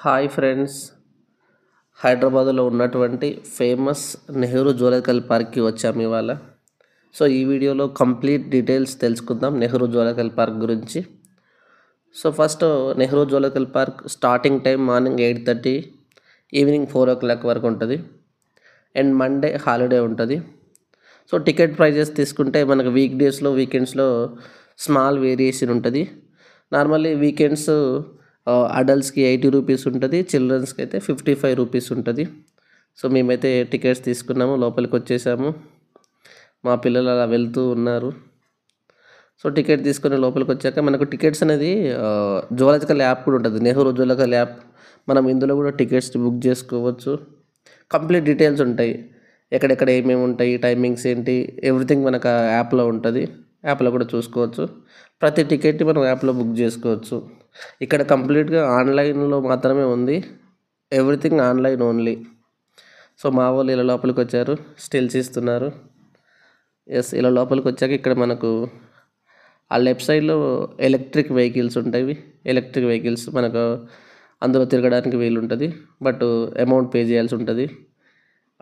Hi friends, హైదరాబాద్లో ఉన్నటువంటి famous Nehru zoological పార్క్కి వచ్చాము ఇవాళ. సో ఈ వీడియోలో కంప్లీట్ డీటెయిల్స్ తెలుసుకుందాం నెహ్రూ జువలాజికల్ పార్క్ గురించి. So first Nehru zoological park starting time morning 8:30, evening 4 o'clock వరకు ఉంటుంది. అండ్ మండే హాలిడే ఉంటుంది. సో టికెట్ ప్రైజెస్ తీసుకుంటే మనకు వీక్ డేస్లో వీకెండ్స్లో స్మాల్ వేరియేషన్ ఉంటుంది. నార్మల్లీ వీకెండ్స్ అడల్ట్స్కి 80 రూపీస్ ఉంటుంది, చిల్డ్రన్స్కి అయితే 55 రూపీస్ ఉంటుంది. సో మేమైతే టికెట్స్ తీసుకున్నాము, లోపలికి వచ్చేసాము. మా పిల్లలు అలా వెళ్తూ ఉన్నారు. సో టికెట్ తీసుకుని లోపలికి వచ్చాక మనకు టికెట్స్ అనేది జువలాజికల్ యాప్ కూడా ఉంటుంది, నెహ్రూ జువలాజికల్ యాప్. మనం ఇందులో కూడా టికెట్స్ బుక్ చేసుకోవచ్చు. కంప్లీట్ డీటెయిల్స్ ఉంటాయి, ఎక్కడెక్కడ ఏమేమి ఉంటాయి, టైమింగ్స్ ఏంటి, ఎవ్రీథింగ్ మనకు ఆ యాప్లో ఉంటుంది. యాప్లో కూడా చూసుకోవచ్చు. ప్రతి టికెట్ని మనం యాప్లో బుక్ చేసుకోవచ్చు. ఇక్కడ కంప్లీట్గా ఆన్లైన్లో మాత్రమే ఉంది, ఎవ్రీథింగ్ ఆన్లైన్ ఓన్లీ. సో మా వాళ్ళు ఇలా లోపలికి వచ్చారు, స్టిల్స్ ఇస్తున్నారు. ఎస్, ఇలా లోపలికి వచ్చాక ఇక్కడ మనకు ఆ లెఫ్ట్ సైడ్లో ఎలక్ట్రిక్ వెహికల్స్ ఉంటాయి. ఎలక్ట్రిక్ వెహికల్స్ మనకు అందులో తిరగడానికి వీలు ఉంటుంది, బట్ అమౌంట్ పే చేయాల్సి ఉంటుంది.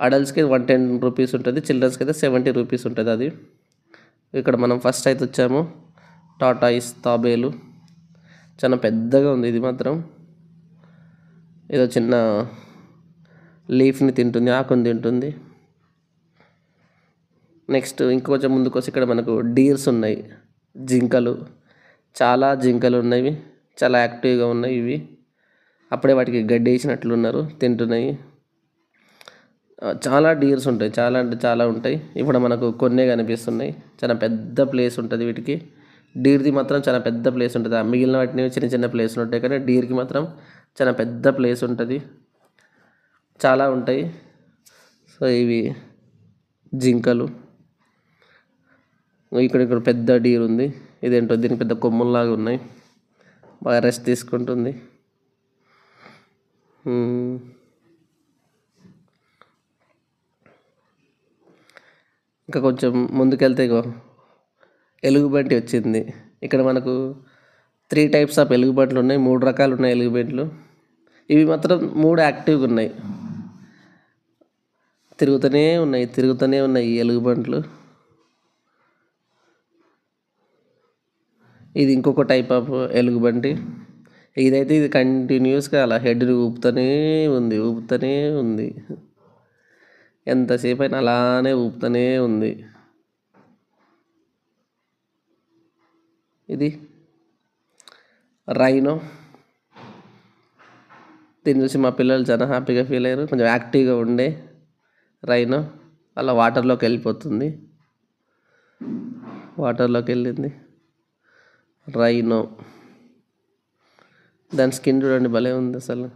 అడల్ట్స్కి 110 రూపీస్ ఉంటుంది, చిల్డ్రన్స్కి అయితే 70 రూపీస్ ఉంటుంది. అది ఇక్కడ మనం ఫస్ట్ అయితే వచ్చాము, టాటాయిస్ తాబేలు. చాలా పెద్దగా ఉంది ఇది మాత్రం. ఏదో చిన్న లీఫ్ని తింటుంది, ఆకుని తింటుంది. నెక్స్ట్ ఇంకొంచెం ముందుకు వచ్చి ఇక్కడ మనకు డీర్స్ ఉన్నాయి, జింకలు. చాలా జింకలు ఉన్నాయి, చాలా యాక్టివ్గా ఉన్నాయి ఇవి. అప్పుడే వాటికి గడ్డి వేసినట్లున్నారు, తింటున్నాయి. చాలా డీర్స్ ఉంటాయి, చాలా అంటే చాలా ఉంటాయి. ఇప్పుడు మనకు కొన్నే కనిపిస్తున్నాయి. చాలా పెద్ద ప్లేస్ ఉంటుంది వీటికి. డీర్ది మాత్రం చాలా పెద్ద ప్లేస్ ఉంటుంది. ఆ మిగిలిన వాటిని చిన్న చిన్న ప్లేస్లు ఉంటాయి, కానీ డీర్కి మాత్రం చాలా పెద్ద ప్లేస్ ఉంటుంది, చాలా ఉంటాయి. సో ఇవి జింకలు. ఇక్కడ పెద్ద డీర్ ఉంది, ఇదేంటో దీనికి పెద్ద కొమ్ముల్లాగా ఉన్నాయి, బాగా రెస్ట్ తీసుకుంటుంది. ఇంకా కొంచెం ముందుకెళ్తే ఎలుగుబంటి వచ్చింది. ఇక్కడ మనకు 3 types ఆఫ్ ఎలుగుబంట్లు ఉన్నాయి, 3 రకాలు ఉన్నాయి ఎలుగుబంట్లు. ఇవి మాత్రం 3 యాక్టివ్గా ఉన్నాయి, తిరుగుతూనే ఉన్నాయి ఈ ఎలుగుబంట్లు. ఇది ఇంకొక టైప్ ఆఫ్ ఎలుగుబంటి. ఇది కంటిన్యూస్గా అలా హెడ్ని ఊపుతూనే ఉంది. ఎంతసేపు అయినా అలానే ఊపుతూనే ఉంది. ఇది రైనో. దీన్ని చూసి మా పిల్లలు చాలా హ్యాపీగా ఫీల్ అయ్యారు. కొంచెం యాక్టివ్గా ఉండే రైనో అలా వాటర్లోకి వెళ్ళిపోతుంది. వాటర్లోకి వెళ్ళింది రైనో. దాని స్కిన్ చూడండి, భలే ఉంది అసలు.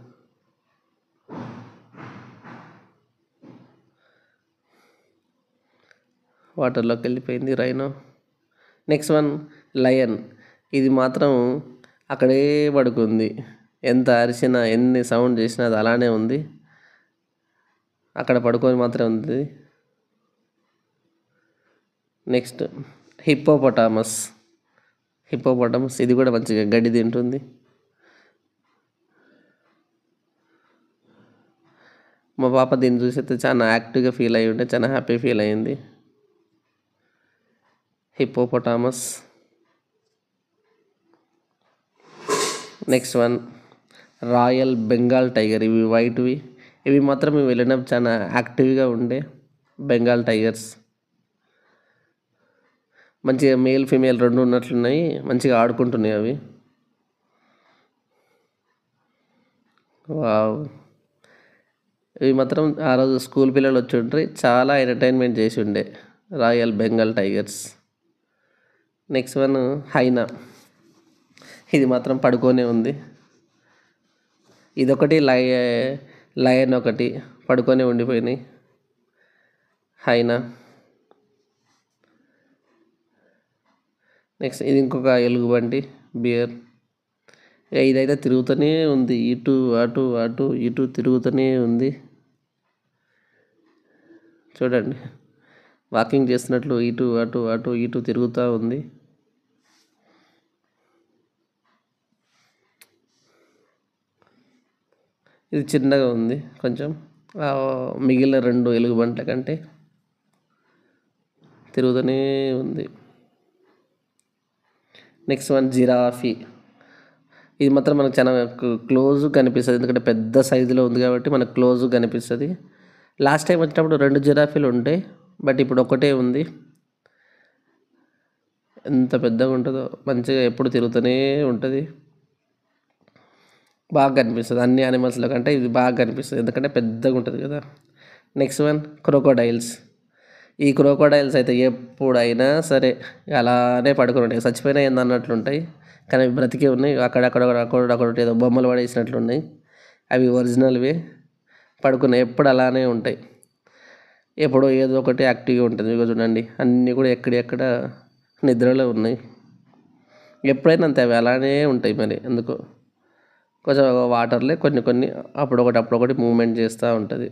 వాటర్లోకి వెళ్ళిపోయింది రైనో. Next one lion. ఇది మాత్రం అక్కడే పడుకుంది, ఎంత అరిచినా ఎన్ని సౌండ్ చేసినా అది అలానే ఉంది, అక్కడ పడుకొని మాత్రమే ఉంది. Next hippopotamus. ఇది కూడా మంచిగా గడ్డి తింటుంది. మా పాప దీన్ని చూసి అయితే చాలా యాక్టివ్గా ఫీల్ అయ్యి ఉంటే చాలా హ్యాపీ ఫీల్ అయ్యింది. Hippopotamus. Next one royal Bengal tiger. ఇవి వైట్వి. ఇవి మాత్రం మేము వెళ్ళినప్పుడు చాలా యాక్టివ్గా ఉండే బెంగాల్ టైగర్స్. మంచిగా మేల్ ఫీమేల్ 2 ఉన్నట్లున్నాయి, మంచిగా ఆడుకుంటున్నాయి అవి. వావ్, ఇవి మాత్రం ఆ రోజు స్కూల్ పిల్లలు వచ్చి ఉంటే చాలా ఎంటర్టైన్మెంట్ చేసి ఉండే royal Bengal tigers. Next one hyena. ఇది మాత్రం పడుకొనే ఉంది. ఇదొకటి లయన్ ఒకటి పడుకొని ఉండిపోయినాయి. హైనా. నెక్స్ట్ ఇది ఇంకొక ఎలుగుబంటి, బియర్. ఇదైతే తిరుగుతూనే ఉంది, ఇటు ఇటు తిరుగుతూనే ఉంది. చూడండి, వాకింగ్ చేస్తున్నట్లు ఇటు తిరుగుతూ ఉంది. ఇది చిన్నగా ఉంది కొంచెం, మిగిలిన 2 ఎలుగుబంట్ల కంటే తిరుగుతూనే ఉంది. Next one giraffe. ఇది మాత్రం మనకు చాలా క్లోజ్ కనిపిస్తుంది, ఎందుకంటే పెద్ద సైజులో ఉంది కాబట్టి మనకు క్లోజ్ కనిపిస్తుంది. లాస్ట్ టైం వచ్చినప్పుడు 2 జిరాఫీలు ఉంటాయి, బట్ ఇప్పుడు ఒకటే ఉంది. ఎంత పెద్దగా ఉంటుందో, మంచిగా ఎప్పుడు తిరుగుతూనే ఉంటుంది. బాగా కనిపిస్తుంది అన్ని యానిమల్స్లో కంటే ఇది బాగా కనిపిస్తుంది, ఎందుకంటే పెద్దగా ఉంటుంది కదా. Next one crocodiles. ఈ క్రోకోడైల్స్ అయితే ఎప్పుడైనా సరే అలానే పడుకుని ఉంటాయి, చచ్చిపోయినా ఏందన్నట్లు ఉంటాయి, కానీ అవి బ్రతికే ఉన్నాయి. అక్కడ ఏదో బొమ్మలు పడేసినట్లు ఉన్నాయి, అవి ఒరిజినల్వే. పడుకున్నాయి ఎప్పుడు అలానే ఉంటాయి, ఎప్పుడో ఏదో ఒకటి యాక్టివ్గా ఉంటుంది. ఇక చూడండి అన్నీ కూడా ఎక్కడెక్కడ నిద్రలో ఉన్నాయి, ఎప్పుడైనా అంతే అవి అలానే ఉంటాయి. మరి ఎందుకో కొంచెం వాటర్లే కొన్ని అప్పుడొకటి మూమెంట్ చేస్తూ ఉంటుంది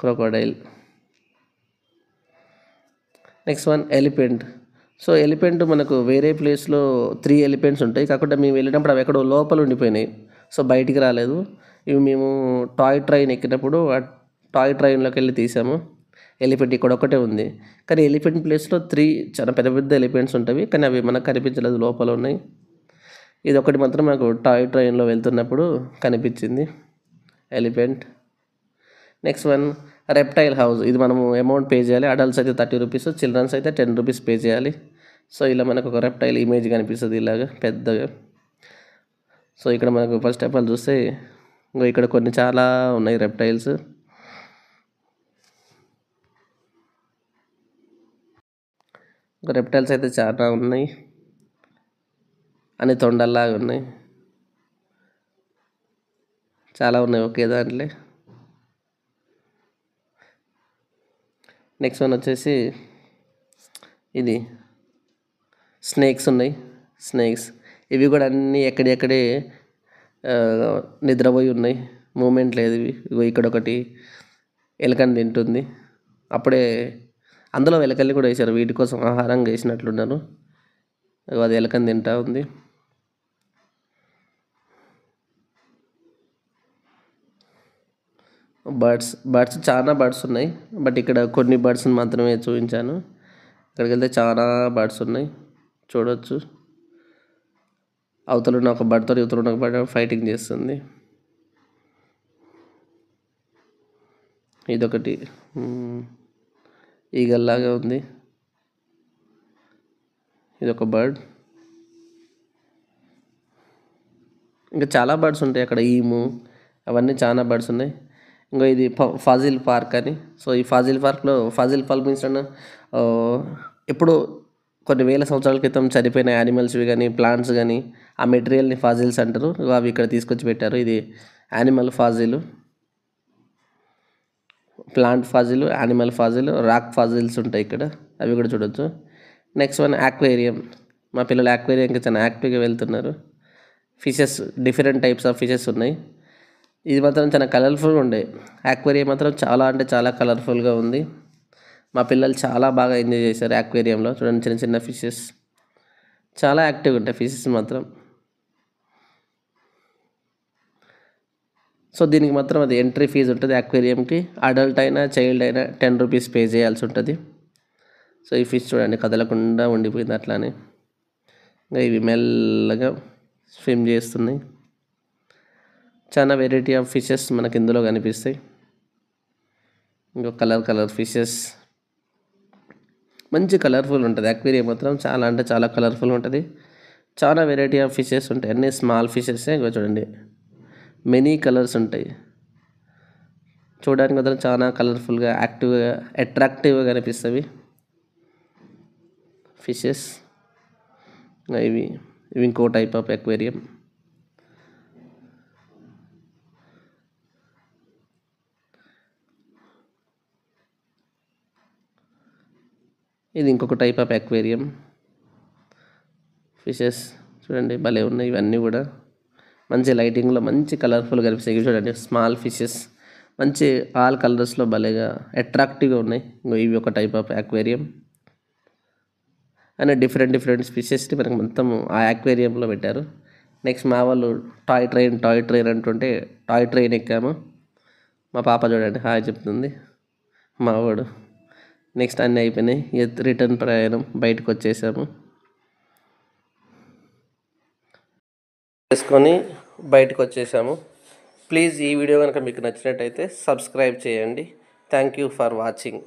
crocodile. Next one elephant. So elephant మనకు వేరే ప్లేస్లో 3 ఎలిఫెంట్స్ ఉంటాయి, కాకుండా మేము వెళ్ళినప్పుడు అవి ఎక్కడో లోపల ఉండిపోయినాయి, సో బయటికి రాలేదు. ఇవి మేము టాయ్ ట్రైన్ ఎక్కినప్పుడు ఆ టాయ్ ట్రైన్లోకి వెళ్ళి తీసాము. ఎలిఫెంట్ ఇక్కడ ఒకటే ఉంది, కానీ ఎలిఫెంట్ ప్లేస్లో 3 చాలా పెద్ద పెద్ద ఎలిఫెంట్స్ ఉంటాయి, కానీ అవి మనకు కనిపించలేదు, లోపల ఉన్నాయి. ఇది ఒకటి మాత్రం నాకు టాయ్ ట్రైన్లో వెళ్తున్నప్పుడు కనిపించింది, elephant. Next one reptile house. ఇది మనము అమౌంట్ పే చేయాలి, అడల్ట్స్ అయితే 30 రూపీస్, చిల్డ్రన్స్ అయితే 10 రూపీస్ పే చేయాలి. సో ఇలా మనకు ఒక రెప్టైల్ ఇమేజ్ కనిపిస్తుంది ఇలాగా పెద్దగా. సో ఇక్కడ మనకు ఫస్ట్ ఆఫ్ ఆల్ చూస్తే ఇక్కడ కొన్ని చాలా ఉన్నాయి రెప్టైల్స్. రెప్టైల్స్ అయితే చాలా ఉన్నాయి, అన్ని తొండల్లాగా ఉన్నాయి, చాలా ఉన్నాయి ఒకే దాంట్లో. నెక్స్ట్ వన్ వచ్చేసి ఇది స్నేక్స్ ఉన్నాయి, స్నేక్స్. ఇవి కూడా అన్నీ ఎక్కడెక్కడే నిద్రపోయి ఉన్నాయి, మూమెంట్ లేదు. ఇవి ఇక్కడ ఒకటి ఎలకని తింటుంది, అప్పుడే అందులో ఎలకల్ని కూడా వేశారు, వీటి కోసం ఆహారంగా వేసినట్లున్నారు. అది ఎలకని తింటా ఉంది. బర్డ్స్ చాలా బర్డ్స్ ఉన్నాయి, బట్ ఇక్కడ కొన్ని బర్డ్స్ని మాత్రమే చూపించాను. ఇక్కడికి వెళ్తే చాలా బర్డ్స్ ఉన్నాయి, చూడవచ్చు. అవతల ఉన్న ఒక బర్డ్తో ఇవతల ఉన్న ఒక బర్డ్ ఫైటింగ్ చేస్తుంది. ఇదొకటి ఈగల్లాగా ఉంది, ఇదొక బర్డ్. ఇంకా చాలా బర్డ్స్ ఉంటాయి అక్కడ, ఈము అవన్నీ చాలా బర్డ్స్ ఉన్నాయి. ఇంకా ఇది ఫాజిల్ పార్క్ అని. సో ఈ ఫాజిల్ పార్క్లో ఫాజిల్ పార్క్ మీన్స్ ఎప్పుడు కొన్ని వేల సంవత్సరాల క్రితం చనిపోయిన యానిమల్స్వి కానీ ప్లాంట్స్ కానీ ఆ మెటీరియల్ని ఫాజిల్స్ అంటారు. అవి ఇక్కడ తీసుకొచ్చి పెట్టారు. ఇది animal fossil, plant fossil, animal fossil, rock fossils ఉంటాయి ఇక్కడ, అవి కూడా చూడొచ్చు. Next one aquarium. మా పిల్లలు ఆక్వేరియంకి చాలా యాక్టివ్గా వెళ్తున్నారు. Fishes, different types of fishes ఉన్నాయి. ఇది మాత్రం చాలా కలర్ఫుల్గా ఉండే, ఆక్వేరియం మాత్రం చాలా అంటే చాలా కలర్ఫుల్గా ఉంది. మా పిల్లలు చాలా బాగా ఎంజాయ్ చేశారు ఆక్వేరియంలో. చూడండి చిన్న చిన్న ఫిషెస్ చాలా యాక్టివ్గా ఉంటాయి ఫిషెస్ మాత్రం. సో దీనికి మాత్రం అది ఎంట్రీ ఫీజు ఉంటుంది ఆక్వేరియంకి. అడల్ట్ అయినా చైల్డ్ అయినా 10 రూపీస్ పే చేయాల్సి ఉంటుంది. సో ఈ ఫిష్ చూడండి కదలకుండా ఉండిపోయింది అట్లానే. ఇంకా ఇవి మెల్లగా స్విమ్ చేస్తున్నాయి. చాలా వెరైటీ ఆఫ్ ఫిషెస్ మనకి ఇందులో కనిపిస్తాయి. ఇంకా కలర్ ఫిషెస్, మంచి కలర్ఫుల్ ఉంటుంది అక్వేరియం మాత్రం, చాలా అంటే చాలా కలర్ఫుల్ ఉంటుంది. చాలా వెరైటీ ఆఫ్ ఫిషెస్ ఉంటాయి, అన్నీ స్మాల్ ఫిషెస్. ఇంకా చూడండి మెనీ కలర్స్ ఉంటాయి, చూడడానికి మాత్రం చాలా కలర్ఫుల్గా యాక్టివ్గా అట్రాక్టివ్గా కనిపిస్తాయి ఫిషెస్. ఇవి ఇంకో టైప్ ఆఫ్ అక్వేరియం. ఇది ఇంకొక టైప్ ఆఫ్ అక్వేరియం. ఫిషెస్ చూడండి భలే ఉన్నాయి, ఇవన్నీ కూడా మంచి లైటింగ్లో మంచి కలర్ఫుల్గా కనిపిస్తాయి. ఇవి చూడండి స్మాల్ ఫిషెస్, మంచి ఆల్ కలర్స్లో భలేగా అట్రాక్టివ్గా ఉన్నాయి. ఇవి ఒక type of aquarium. And different ఫిషెస్ని మనకు మొత్తం ఆ అక్వేరియంలో పెట్టారు. నెక్స్ట్ మా వాళ్ళు టాయ్ ట్రైన్ అంటుంటే టాయ్ ట్రైన్ ఎక్కాము. మా పాప చూడండి హాయ్ చెప్తుంది, మా వాడు. నెక్స్ట్ అన్నీ అయిపోయినాయి. రిటర్న్ ప్రయాణం బయటకు వచ్చేసాము. చేసుకొని బయటకు వచ్చేసాము. ప్లీజ్ ఈ వీడియో కనుక మీకు నచ్చినట్టయితే సబ్స్క్రైబ్ చేయండి. Thank you for watching.